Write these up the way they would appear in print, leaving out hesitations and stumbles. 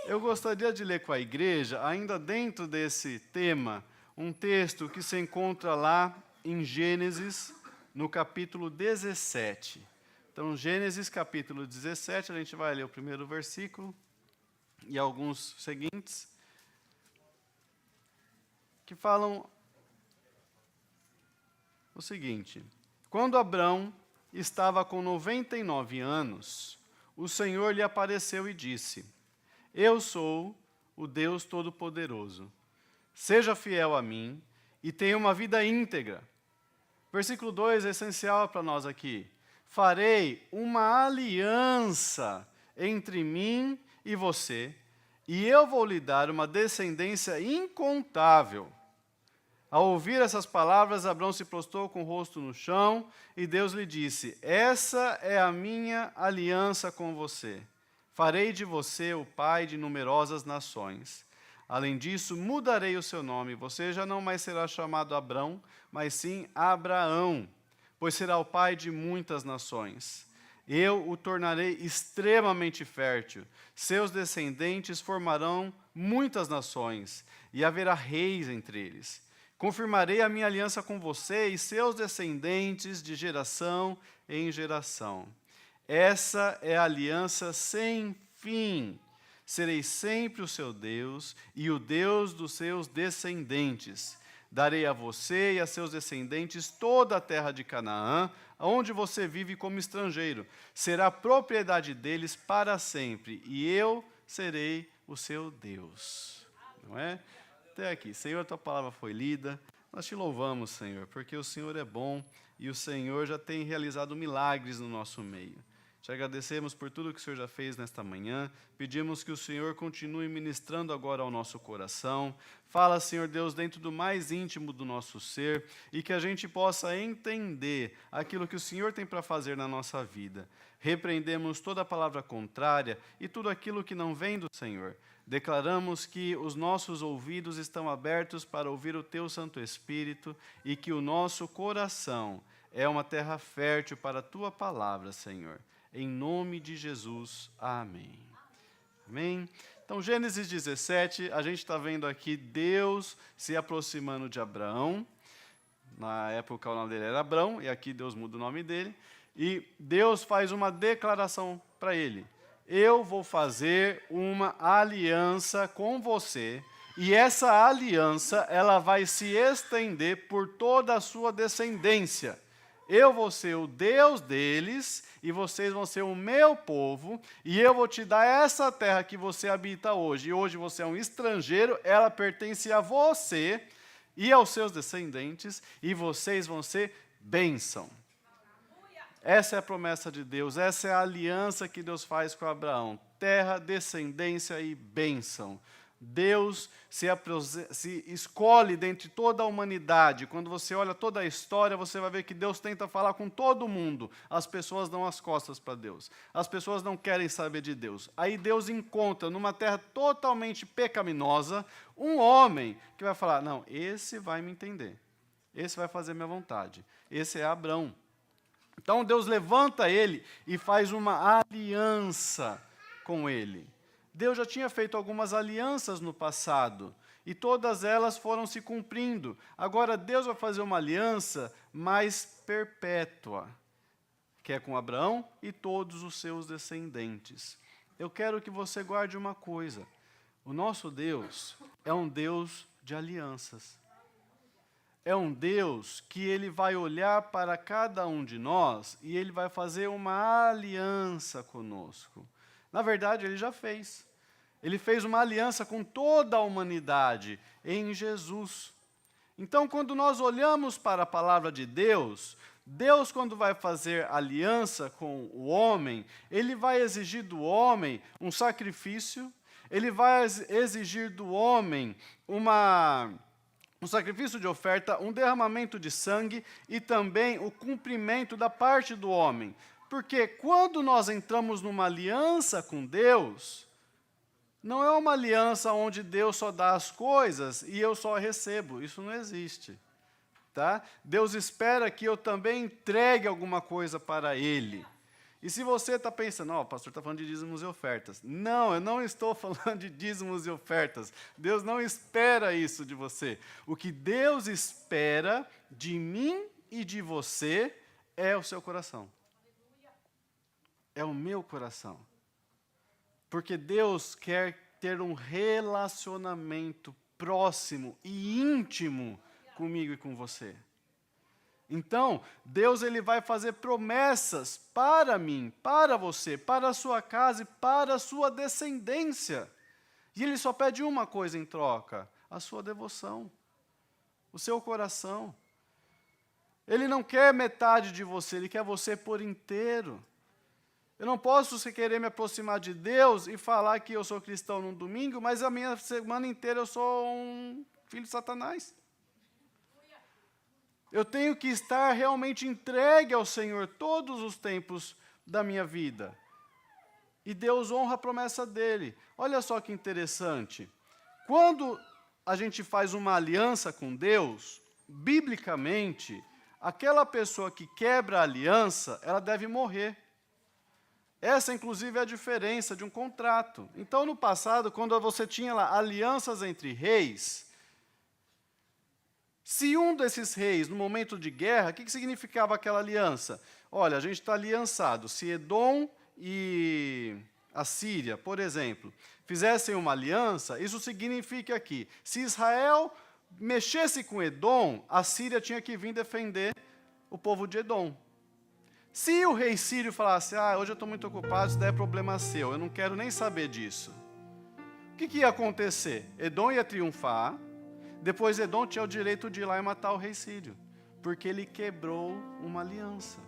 Eu gostaria de ler com a igreja, ainda dentro desse tema, um texto que se encontra lá em Gênesis, no capítulo 17. Então, Gênesis capítulo 17, a gente vai ler o primeiro versículo e alguns seguintes, que falam o seguinte: quando Abrão estava com 99 anos, o Senhor lhe apareceu e disse: Eu sou o Deus Todo-Poderoso. Seja fiel a mim e tenha uma vida íntegra. Versículo 2 é essencial para nós aqui. Farei uma aliança entre mim e você, e eu vou lhe dar uma descendência incontável. Ao ouvir essas palavras, Abrão se prostrou com o rosto no chão, e Deus lhe disse: Essa é a minha aliança com você. Farei de você o pai de numerosas nações. Além disso, mudarei o seu nome. Você já não mais será chamado Abrão, mas sim Abraão, pois será o pai de muitas nações. Eu o tornarei extremamente fértil. Seus descendentes formarão muitas nações, e haverá reis entre eles. Confirmarei a minha aliança com você e seus descendentes de geração em geração. Essa é a aliança sem fim. Serei sempre o seu Deus e o Deus dos seus descendentes. Darei a você e a seus descendentes toda a terra de Canaã, onde você vive como estrangeiro. Será propriedade deles para sempre, e eu serei o seu Deus. Não é? Até aqui. Senhor, tua palavra foi lida. Nós te louvamos, Senhor, porque o Senhor é bom e o Senhor já tem realizado milagres no nosso meio. Te agradecemos por tudo que o Senhor já fez nesta manhã. Pedimos que o Senhor continue ministrando agora ao nosso coração. Fala, Senhor Deus, dentro do mais íntimo do nosso ser e que a gente possa entender aquilo que o Senhor tem para fazer na nossa vida. Repreendemos toda a palavra contrária e tudo aquilo que não vem do Senhor. Declaramos que os nossos ouvidos estão abertos para ouvir o Teu Santo Espírito e que o nosso coração é uma terra fértil para a Tua palavra, Senhor. Em nome de Jesus, amém. Amém? Então, Gênesis 17, a gente está vendo aqui Deus se aproximando de Abraão. Na época o nome dele era Abrão, e aqui Deus muda o nome dele. E Deus faz uma declaração para ele. Eu vou fazer uma aliança com você, e essa aliança ela vai se estender por toda a sua descendência. Eu vou ser o Deus deles, e vocês vão ser o meu povo, e eu vou te dar essa terra que você habita hoje. E hoje você é um estrangeiro, ela pertence a você e aos seus descendentes, e vocês vão ser bênção. Essa é a promessa de Deus, essa é a aliança que Deus faz com Abraão. Terra, descendência e bênção. Deus se escolhe dentre toda a humanidade. Quando você olha toda a história, você vai ver que Deus tenta falar com todo mundo. As pessoas dão as costas para Deus. As pessoas não querem saber de Deus. Aí Deus encontra, numa terra totalmente pecaminosa, um homem que vai falar: não, esse vai me entender. Esse vai fazer minha vontade. Esse é Abrão. Então Deus levanta ele e faz uma aliança com ele. Deus já tinha feito algumas alianças no passado, e todas elas foram se cumprindo. Agora Deus vai fazer uma aliança mais perpétua, que é com Abraão e todos os seus descendentes. Eu quero que você guarde uma coisa: o nosso Deus é um Deus de alianças. É um Deus que ele vai olhar para cada um de nós e ele vai fazer uma aliança conosco. Na verdade, ele já fez. Ele fez uma aliança com toda a humanidade em Jesus. Então, quando nós olhamos para a palavra de Deus, Deus, quando vai fazer aliança com o homem, ele vai exigir do homem um sacrifício, ele vai exigir do homem um sacrifício de oferta, um derramamento de sangue e também o cumprimento da parte do homem. Porque quando nós entramos numa aliança com Deus, não é uma aliança onde Deus só dá as coisas e eu só recebo. Isso não existe. Tá? Deus espera que eu também entregue alguma coisa para Ele. E se você está pensando, o pastor está falando de dízimos e ofertas. Não, eu não estou falando de dízimos e ofertas. Deus não espera isso de você. O que Deus espera de mim e de você é o seu coração. É o meu coração. Porque Deus quer ter um relacionamento próximo e íntimo comigo e com você. Então, Deus ele vai fazer promessas para mim, para você, para a sua casa e para a sua descendência. E Ele só pede uma coisa em troca: a sua devoção, o seu coração. Ele não quer metade de você, Ele quer você por inteiro. Eu não posso querer me aproximar de Deus e falar que eu sou cristão num domingo, mas a minha semana inteira eu sou um filho de Satanás. Eu tenho que estar realmente entregue ao Senhor todos os tempos da minha vida. E Deus honra a promessa dele. Olha só que interessante. Quando a gente faz uma aliança com Deus, biblicamente, aquela pessoa que quebra a aliança, ela deve morrer. Essa, inclusive, é a diferença de um contrato. Então, no passado, quando você tinha lá alianças entre reis, se um desses reis, no momento de guerra, o que significava aquela aliança? Olha, a gente está aliançado. Se Edom e a Síria, por exemplo, fizessem uma aliança, isso significa que, se Israel mexesse com Edom, a Síria tinha que vir defender o povo de Edom. Se o rei sírio falasse, hoje eu estou muito ocupado, isso daí é problema seu, eu não quero nem saber disso. O que ia acontecer? Edom ia triunfar, depois Edom tinha o direito de ir lá e matar o rei sírio, porque ele quebrou uma aliança.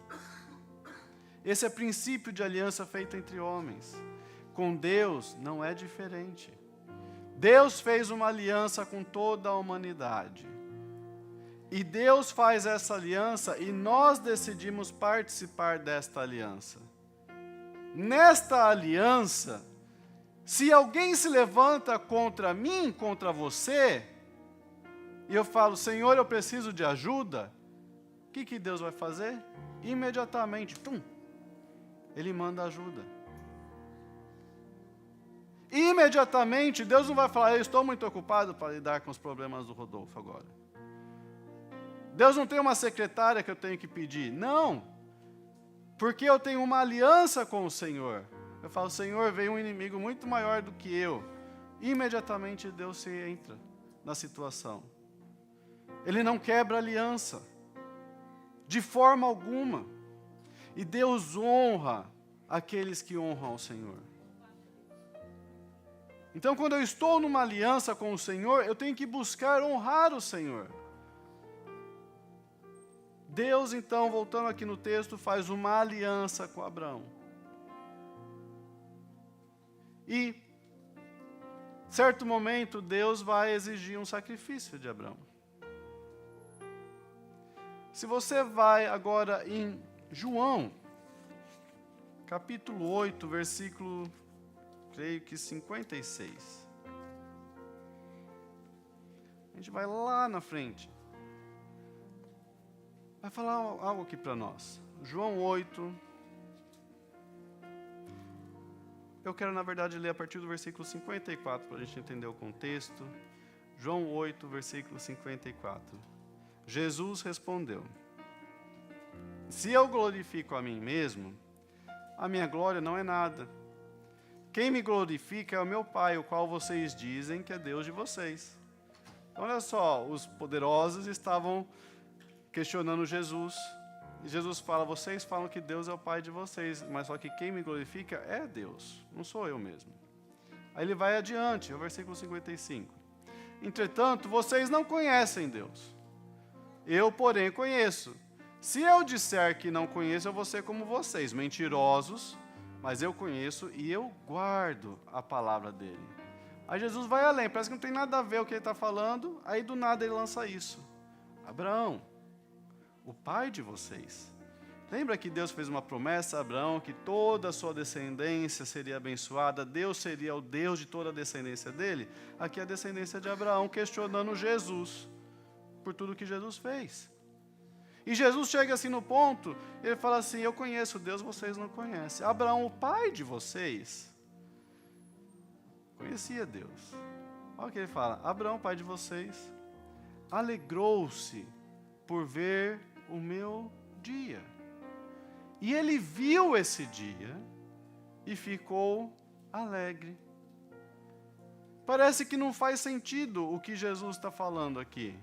Esse é o princípio de aliança feita entre homens. Com Deus não é diferente. Deus fez uma aliança com toda a humanidade. E Deus faz essa aliança e nós decidimos participar desta aliança. Nesta aliança, se alguém se levanta contra mim, contra você, e eu falo, Senhor, eu preciso de ajuda, o que Deus vai fazer? Imediatamente, Ele manda ajuda. Imediatamente, Deus não vai falar, eu estou muito ocupado para lidar com os problemas do Rodolfo agora. Deus não tem uma secretária que eu tenho que pedir. Não. Porque eu tenho uma aliança com o Senhor. Eu falo, Senhor, veio um inimigo muito maior do que eu. Imediatamente Deus se entra na situação. Ele não quebra aliança. De forma alguma. E Deus honra aqueles que honram o Senhor. Então, quando eu estou numa aliança com o Senhor, eu tenho que buscar honrar o Senhor. Deus, então, voltando aqui no texto, faz uma aliança com Abraão. E, certo momento, Deus vai exigir um sacrifício de Abraão. Se você vai agora em João, capítulo 8, versículo, creio que 56. A gente vai lá na frente. Vai falar algo aqui para nós. João 8. Eu quero, na verdade, ler a partir do versículo 54, para a gente entender o contexto. João 8, versículo 54. Jesus respondeu: Se eu glorifico a mim mesmo, a minha glória não é nada. Quem me glorifica é o meu Pai, o qual vocês dizem que é Deus de vocês. Então, olha só, os poderosos estavam questionando Jesus. E Jesus fala, vocês falam que Deus é o Pai de vocês, mas só que quem me glorifica é Deus, não sou eu mesmo. Aí ele vai adiante, o versículo 55. Entretanto, vocês não conhecem Deus. Eu, porém, conheço. Se eu disser que não conheço, eu vou ser como vocês, mentirosos, mas eu conheço e eu guardo a palavra dele. Aí Jesus vai além, parece que não tem nada a ver o que ele está falando, aí do nada ele lança isso. Abraão, o pai de vocês. Lembra que Deus fez uma promessa a Abraão, que toda a sua descendência seria abençoada, Deus seria o Deus de toda a descendência dele? Aqui é a descendência de Abraão questionando Jesus, por tudo que Jesus fez. E Jesus chega assim no ponto, ele fala assim, eu conheço Deus, vocês não conhecem. Abraão, o pai de vocês, conhecia Deus. Olha o que ele fala, Abraão, pai de vocês, alegrou-se por ver o meu dia. E ele viu esse dia e ficou alegre. Parece que não faz sentido o que Jesus está falando aqui.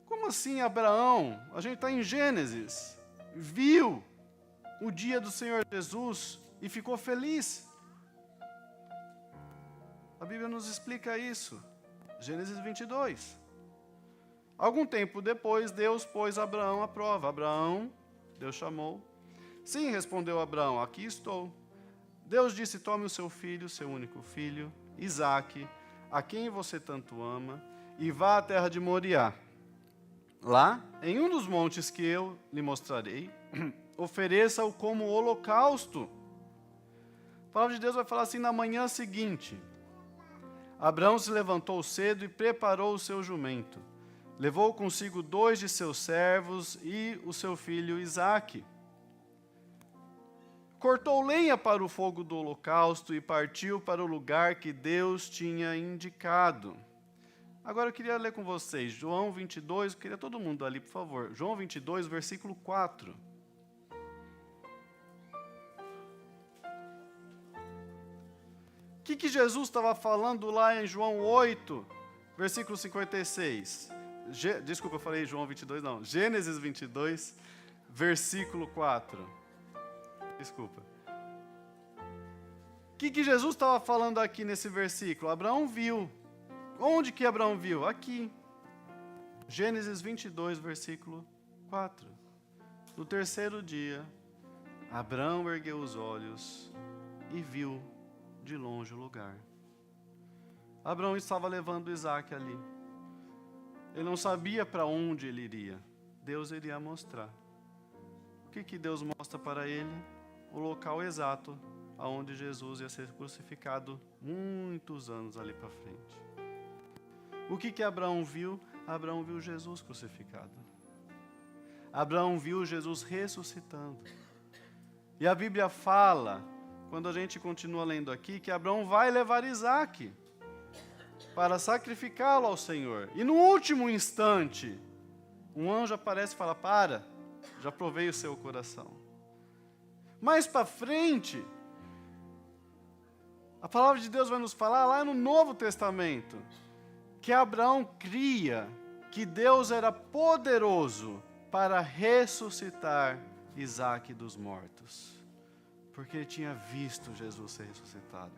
Como assim Abraão? A gente está em Gênesis. Viu o dia do Senhor Jesus e ficou feliz. A Bíblia nos explica isso. Gênesis 22. Algum tempo depois, Deus pôs Abraão à prova. Abraão, Deus chamou. Sim, respondeu Abraão, aqui estou. Deus disse, tome o seu filho, seu único filho, Isaque, a quem você tanto ama, e vá à terra de Moriá. Lá, em um dos montes que eu lhe mostrarei, ofereça-o como holocausto. A palavra de Deus vai falar assim, na manhã seguinte, Abraão se levantou cedo e preparou o seu jumento. Levou consigo 2 de seus servos e o seu filho Isaque. Cortou lenha para o fogo do holocausto e partiu para o lugar que Deus tinha indicado. Agora eu queria ler com vocês, João 22, eu queria todo mundo ali, por favor. João 22, versículo 4. O que Jesus estava falando lá em João 8, versículo 56? Desculpa, eu falei João 22, não. Gênesis 22, versículo 4. Desculpa. O que Jesus estava falando aqui nesse versículo? Abraão viu. Onde que Abraão viu? Aqui. Gênesis 22, versículo 4. No terceiro dia, Abraão ergueu os olhos e viu de longe o lugar. Abraão estava levando Isaque ali. Ele não sabia para onde ele iria. Deus iria mostrar. O que Deus mostra para ele? O local exato aonde Jesus ia ser crucificado muitos anos ali para frente. O que Abraão viu? Abraão viu Jesus crucificado. Abraão viu Jesus ressuscitando. E a Bíblia fala, quando a gente continua lendo aqui, que Abraão vai levar Isaque para sacrificá-lo ao Senhor. E no último instante, um anjo aparece e fala, para, já provei o seu coração. Mais para frente, a palavra de Deus vai nos falar lá no Novo Testamento, que Abraão cria que Deus era poderoso para ressuscitar Isaque dos mortos, porque ele tinha visto Jesus ser ressuscitado.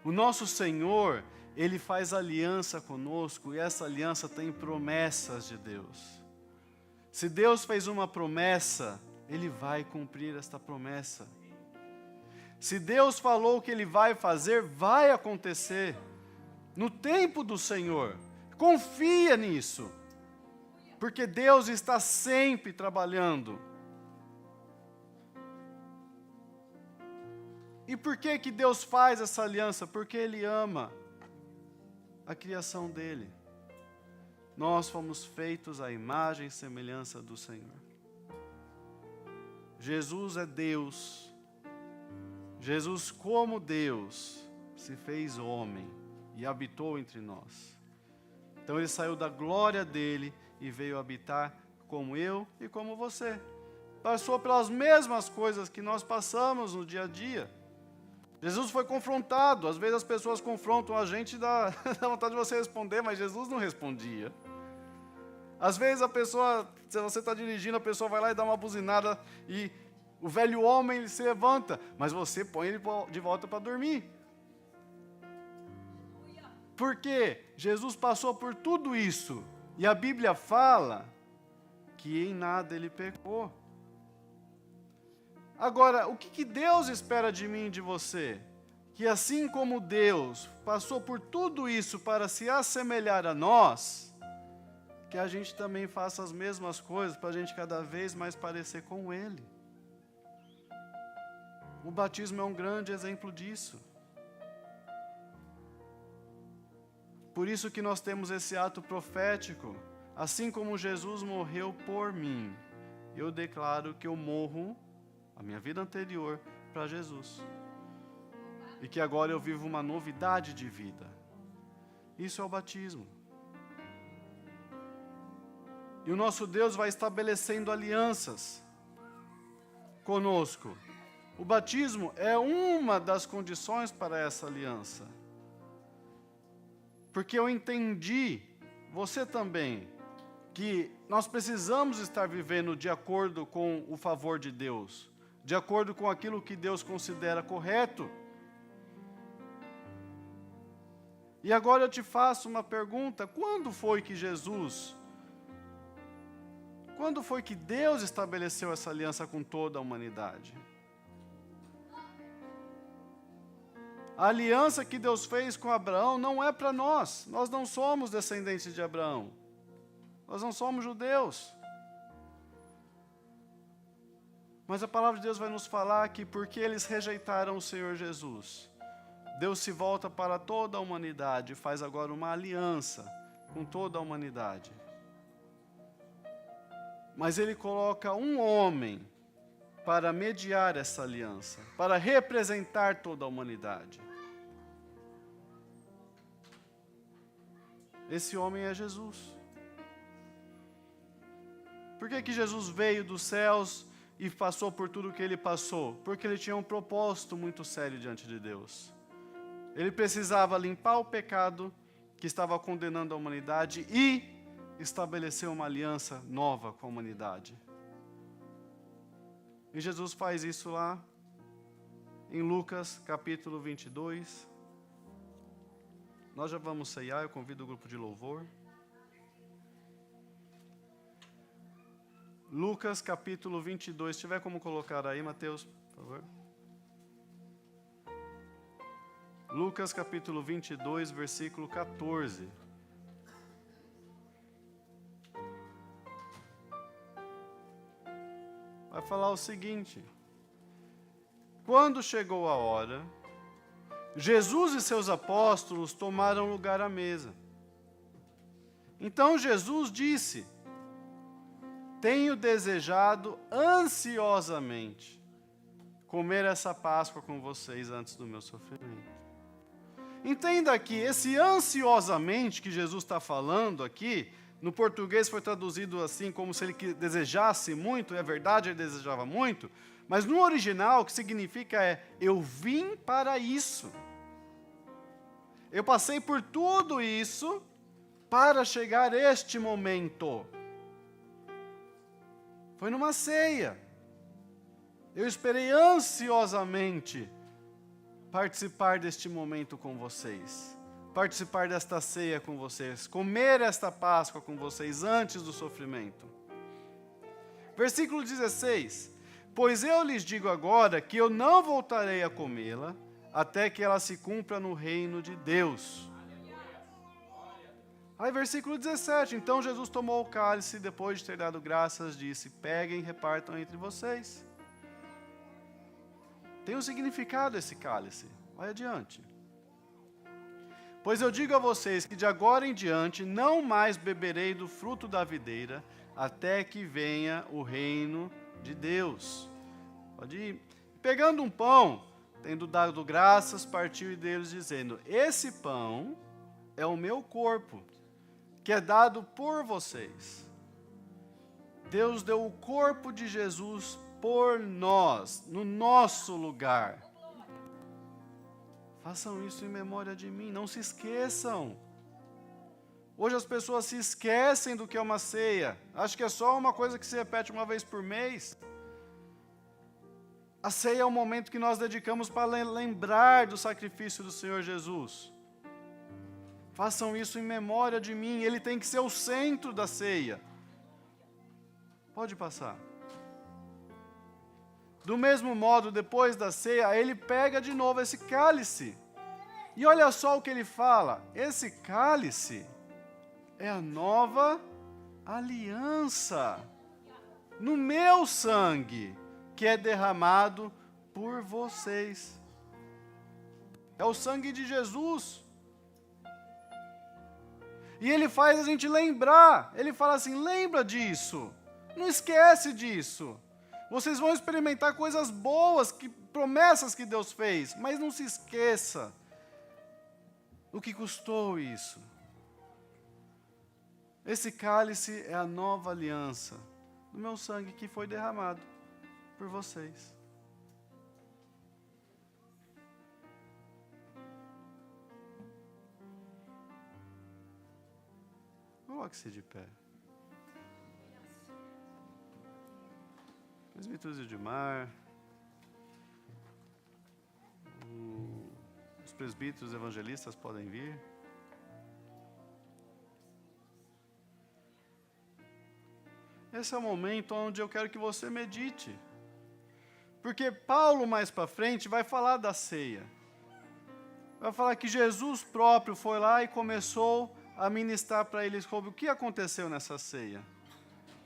O nosso Senhor, Ele faz aliança conosco e essa aliança tem promessas de Deus. Se Deus fez uma promessa, Ele vai cumprir esta promessa. Se Deus falou que Ele vai fazer, vai acontecer. No tempo do Senhor, confia nisso, porque Deus está sempre trabalhando. E por que Deus faz essa aliança? Porque Ele ama a criação dEle. Nós fomos feitos à imagem e semelhança do Senhor. Jesus é Deus. Jesus, como Deus, se fez homem e habitou entre nós. Então Ele saiu da glória dEle e veio habitar como eu e como você. Passou pelas mesmas coisas que nós passamos no dia a dia. Jesus foi confrontado. Às vezes as pessoas confrontam a gente, dá vontade de você responder, mas Jesus não respondia. Às vezes a pessoa, se você está dirigindo, a pessoa vai lá e dá uma buzinada e o velho homem ele se levanta, mas você põe ele de volta para dormir. Porque Jesus passou por tudo isso. E a Bíblia fala que em nada ele pecou. Agora, o que Deus espera de mim e de você? Que assim como Deus passou por tudo isso para se assemelhar a nós, que a gente também faça as mesmas coisas para a gente cada vez mais parecer com Ele. O batismo é um grande exemplo disso. Por isso que nós temos esse ato profético, assim como Jesus morreu por mim, eu declaro que eu morro, a minha vida anterior, para Jesus. E que agora eu vivo uma novidade de vida. Isso é o batismo. E o nosso Deus vai estabelecendo alianças conosco. O batismo é uma das condições para essa aliança. Porque eu entendi, você também, que nós precisamos estar vivendo de acordo com o favor de Deus, de acordo com aquilo que Deus considera correto. E agora eu te faço uma pergunta: quando foi que Deus estabeleceu essa aliança com toda a humanidade? A aliança que Deus fez com Abraão não é para nós. Nós não somos descendentes de Abraão. Nós não somos judeus. Mas a palavra de Deus vai nos falar que porque eles rejeitaram o Senhor Jesus, Deus se volta para toda a humanidade e faz agora uma aliança com toda a humanidade. Mas Ele coloca um homem para mediar essa aliança, para representar toda a humanidade. Esse homem é Jesus. Por que Jesus veio dos céus e passou por tudo o que Ele passou? Porque Ele tinha um propósito muito sério diante de Deus. Ele precisava limpar o pecado que estava condenando a humanidade e estabelecer uma aliança nova com a humanidade. E Jesus faz isso lá em Lucas capítulo 22. Nós já vamos ceiar, eu convido o grupo de louvor. Lucas capítulo 22, se tiver como colocar aí, Mateus, por favor. Lucas capítulo 22, versículo 14. Vai falar o seguinte: quando chegou a hora, Jesus e seus apóstolos tomaram lugar à mesa. Então Jesus disse: tenho desejado ansiosamente comer essa Páscoa com vocês antes do meu sofrimento. Entenda que esse ansiosamente que Jesus está falando aqui, no português foi traduzido assim, como se ele desejasse muito, é verdade, ele desejava muito, mas no original o que significa é: eu vim para isso. Eu passei por tudo isso para chegar a este momento. Foi numa ceia. Eu esperei ansiosamente participar deste momento com vocês, participar desta ceia com vocês, comer esta Páscoa com vocês antes do sofrimento. Versículo 16: pois eu lhes digo agora que eu não voltarei a comê-la, até que ela se cumpra no reino de Deus. Aí versículo 17, então Jesus tomou o cálice, depois de ter dado graças, disse: peguem e repartam entre vocês. Tem um significado esse cálice, vai adiante. Pois eu digo a vocês que de agora em diante não mais beberei do fruto da videira, até que venha o reino de Deus. Pode ir. Pegando um pão, tendo dado graças, partiu e deles dizendo: esse pão é o meu corpo, que é dado por vocês. Deus deu o corpo de Jesus por nós, no nosso lugar. Façam isso em memória de mim, não se esqueçam. Hoje as pessoas se esquecem do que é uma ceia. Acho que é só uma coisa que se repete uma vez por mês. A ceia é o momento que nós dedicamos para lembrar do sacrifício do Senhor Jesus. Façam isso em memória de mim, Ele tem que ser o centro da ceia. Pode passar. Do mesmo modo, depois da ceia, Ele pega de novo esse cálice. E olha só o que Ele fala: esse cálice é a nova aliança no meu sangue, que é derramado por vocês. É o sangue de Jesus. E ele faz a gente lembrar. Ele fala assim, lembra disso. Não esquece disso. Vocês vão experimentar coisas boas, promessas que Deus fez. Mas não se esqueça o que custou isso. Esse cálice é a nova aliança do meu sangue que foi derramado por vocês. Coloque-se de pé. Presbítero Edmar, os presbíteros evangelistas podem vir. Esse é o momento onde eu quero que você medite. Porque Paulo, mais para frente, vai falar da ceia. Vai falar que Jesus próprio foi lá e começou a ministrar para eles sobre o que aconteceu nessa ceia.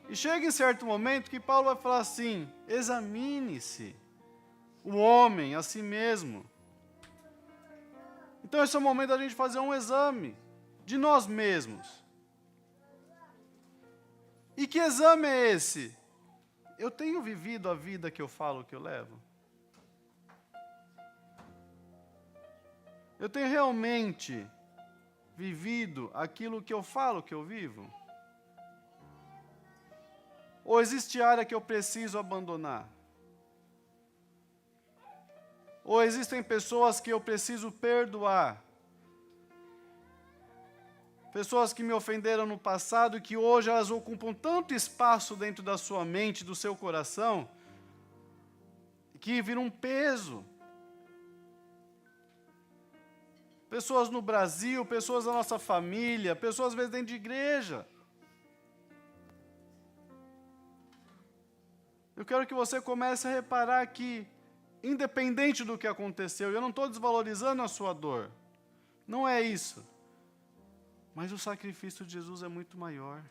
E chega em certo momento que Paulo vai falar assim, examine-se o homem a si mesmo. Então esse é o momento da gente fazer um exame de nós mesmos. E que exame é esse? Eu tenho vivido a vida que eu falo que eu levo? Eu tenho realmente vivido aquilo que eu falo que eu vivo? Ou existe área que eu preciso abandonar? Ou existem pessoas que eu preciso perdoar? Pessoas que me ofenderam no passado e que hoje elas ocupam tanto espaço dentro da sua mente, do seu coração, que viram um peso. Pessoas no Brasil, pessoas da nossa família, pessoas às vezes dentro de igreja. Eu quero que você comece a reparar que, independente do que aconteceu, eu não estou desvalorizando a sua dor. Não é isso. Mas o sacrifício de Jesus é muito maior.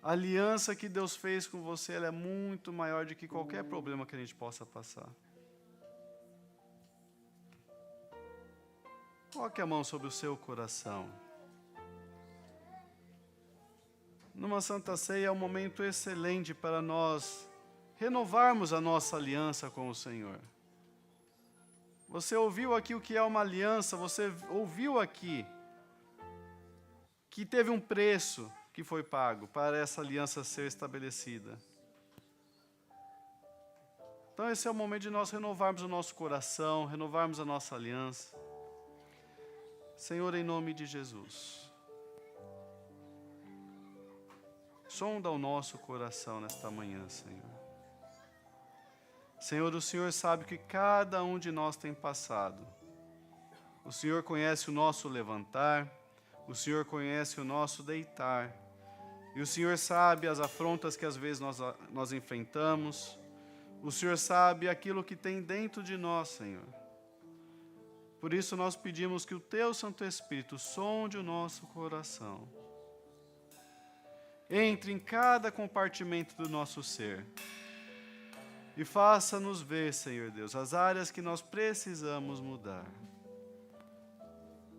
A aliança que Deus fez com você, ela é muito maior do que qualquer problema que a gente possa passar. Coloque a mão sobre o seu coração. Numa Santa Ceia é um momento excelente para nós renovarmos a nossa aliança com o Senhor. Você ouviu aqui o que é uma aliança, você ouviu aqui que teve um preço que foi pago para essa aliança ser estabelecida. Então esse é o momento de nós renovarmos o nosso coração, renovarmos a nossa aliança. Senhor, em nome de Jesus, sonda o nosso coração nesta manhã, Senhor. Senhor, o Senhor sabe que cada um de nós tem passado. O Senhor conhece o nosso levantar, o Senhor conhece o nosso deitar. E o Senhor sabe as afrontas que às vezes nós enfrentamos. O Senhor sabe aquilo que tem dentro de nós, Senhor. Por isso nós pedimos que o Teu Santo Espírito sonde o nosso coração. Entre em cada compartimento do nosso ser. E faça-nos ver, Senhor Deus, as áreas que nós precisamos mudar.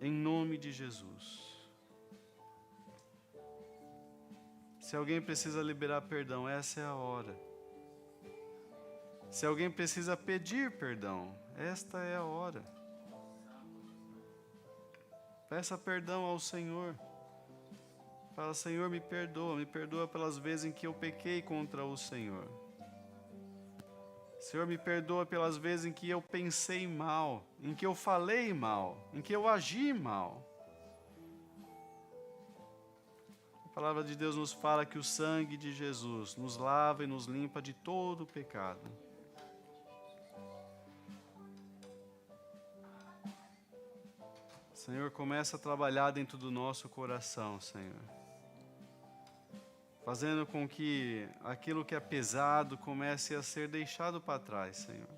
Em nome de Jesus. Se alguém precisa liberar perdão, essa é a hora. Se alguém precisa pedir perdão, esta é a hora. Peça perdão ao Senhor. Fala, Senhor, me perdoa pelas vezes em que eu pequei contra o Senhor. Senhor, me perdoa pelas vezes em que eu pensei mal, em que eu falei mal, em que eu agi mal. A palavra de Deus nos fala que o sangue de Jesus nos lava e nos limpa de todo o pecado. Senhor, começa a trabalhar dentro do nosso coração, Senhor. Fazendo com que aquilo que é pesado comece a ser deixado para trás, Senhor.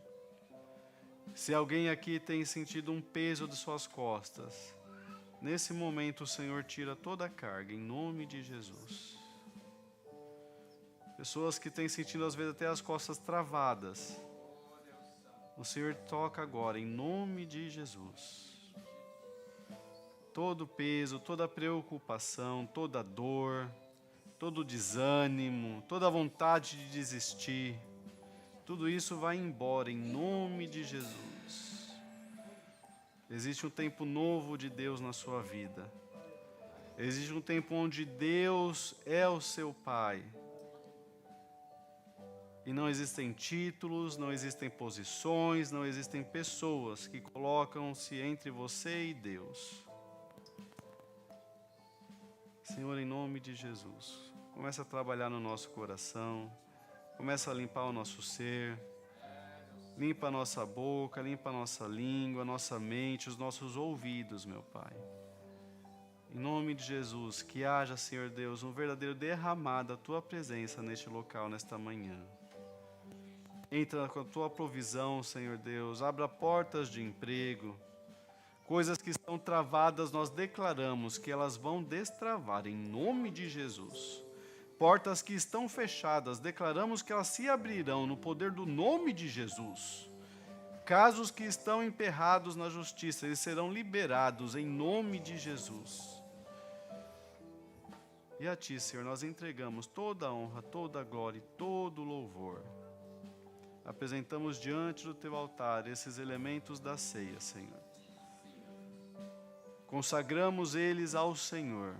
Se alguém aqui tem sentido um peso de suas costas, nesse momento o Senhor tira toda a carga, em nome de Jesus. Pessoas que têm sentido às vezes até as costas travadas, o Senhor toca agora, em nome de Jesus. todo peso, toda preocupação, toda dor, todo desânimo, toda vontade de desistir, tudo isso vai embora em nome de Jesus. Existe um tempo novo de Deus na sua vida. Existe um tempo onde Deus é o seu Pai. E não existem títulos, não existem posições, não existem pessoas que colocam-se entre você e Deus. Senhor, em nome de Jesus, começa a trabalhar no nosso coração, começa a limpar o nosso ser, limpa a nossa boca, limpa a nossa língua, a nossa mente, os nossos ouvidos, meu Pai. Em nome de Jesus, que haja, Senhor Deus, um verdadeiro derramar da Tua presença neste local, nesta manhã. Entra com a Tua provisão, Senhor Deus, abra portas de emprego. Coisas que estão travadas, nós declaramos que elas vão destravar, em nome de Jesus. Portas que estão fechadas, declaramos que elas se abrirão no poder do nome de Jesus. Casos que estão emperrados na justiça, eles serão liberados em nome de Jesus. E a Ti, Senhor, nós entregamos toda a honra, toda a glória e todo o louvor. Apresentamos diante do Teu altar esses elementos da ceia, Senhor. Consagramos eles ao Senhor,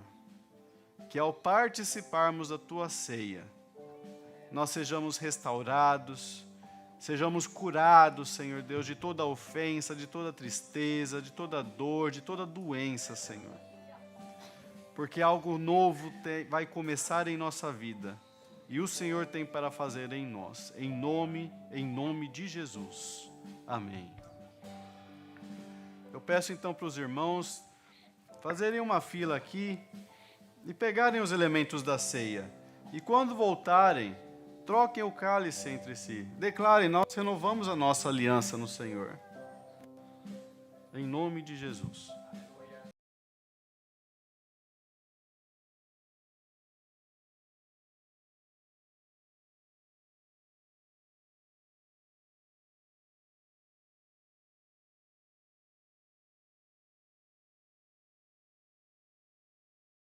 que ao participarmos da Tua ceia, nós sejamos restaurados, sejamos curados, Senhor Deus, de toda ofensa, de toda tristeza, de toda dor, de toda doença, Senhor. Porque algo novo vai começar em nossa vida, e o Senhor tem para fazer em nós, em nome de Jesus. Amém. Eu peço então para os irmãos fazerem uma fila aqui e pegarem os elementos da ceia. E quando voltarem, troquem o cálice entre si. Declarem, nós renovamos a nossa aliança no Senhor. Em nome de Jesus.